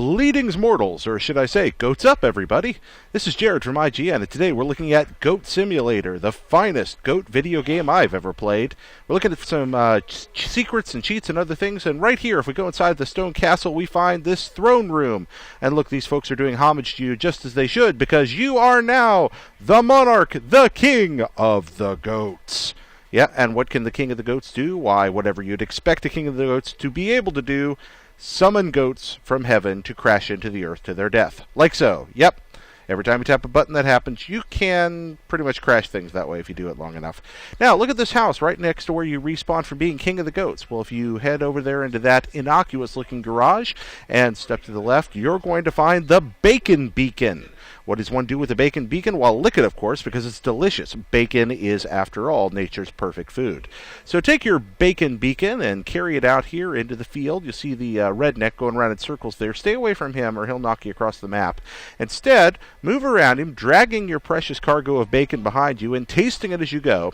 Bleedings mortals, or should I say, goats up, everybody. This is Jared from IGN, and today we're looking at Goat Simulator, the finest goat video game I've ever played. We're looking at some secrets and cheats and other things, and right here, if we go inside the stone castle, we find this throne room. And look, these folks are doing homage to you just as they should, because you are now the monarch, the king of the goats. Yeah, and what can the king of the goats do? Why, whatever you'd expect a king of the goats to be able to do. Summon goats from heaven to crash into the earth to their death. Like so. Yep. Every time you tap a button that happens, you can pretty much crash things that way if you do it long enough. Now, look at this house right next to where you respawn from being king of the goats. Well, if you head over there into that innocuous-looking garage and step to the left, you're going to find the Bacon Beacon. What does one do with a bacon beacon? Well, lick it, of course, because it's delicious. Bacon is, after all, nature's perfect food. So take your bacon beacon and carry it out here into the field. You'll see the redneck going around in circles there. Stay away from him or he'll knock you across the map. Instead, move around him, dragging your precious cargo of bacon behind you and tasting it as you go.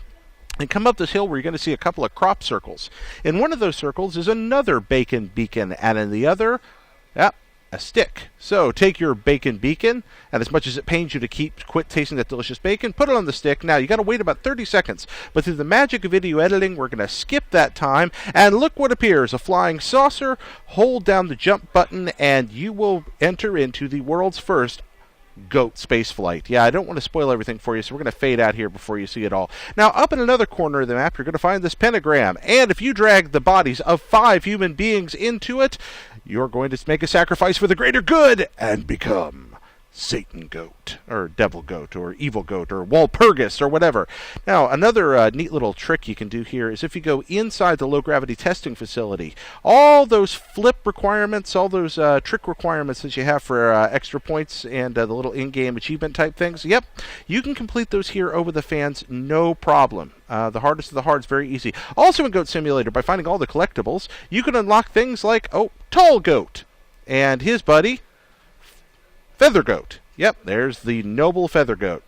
And come up this hill where you're going to see a couple of crop circles. In one of those circles is another bacon beacon, and in the other, a stick. So take your bacon beacon, and as much as it pains you to quit tasting that delicious bacon, put it on the stick. Now, you got to wait about 30 seconds, but through the magic of video editing, we're going to skip that time, and look what appears, a flying saucer. Hold down the jump button, and you will enter into the world's first goat space flight. Yeah, I don't want to spoil everything for you, so we're going to fade out here before you see it all. Now, up in another corner of the map, you're going to find this pentagram, and if you drag the bodies of 5 human beings into it, you're going to make a sacrifice for the greater good and become Satan Goat, or Devil Goat, or Evil Goat, or Walpurgis, or whatever. Now, another neat little trick you can do here is if you go inside the low-gravity testing facility, all those flip requirements, all those trick requirements that you have for extra points and the little in-game achievement type things, yep, you can complete those here over the fans, no problem. The hardest of the hard is very easy. Also in Goat Simulator, by finding all the collectibles, you can unlock things like, Tall Goat, and his buddy, Feather Goat. Yep, there's the noble Feather Goat.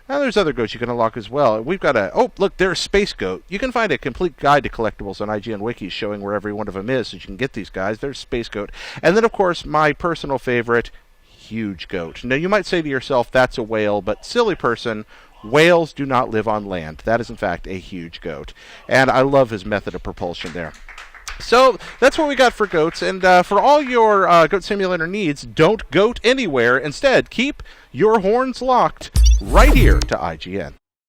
Now, there's other goats you can unlock as well. We've got look, there's Space Goat. You can find a complete guide to collectibles on IGN Wiki showing where every one of them is, so you can get these guys. There's Space Goat. And then, of course, my personal favorite, Huge Goat. Now, you might say to yourself, that's a whale, but silly person, whales do not live on land. That is, in fact, a huge goat. And I love his method of propulsion there. So that's what we got for goats, and for all your Goat Simulator needs, don't goat anywhere. Instead, keep your horns locked right here to IGN.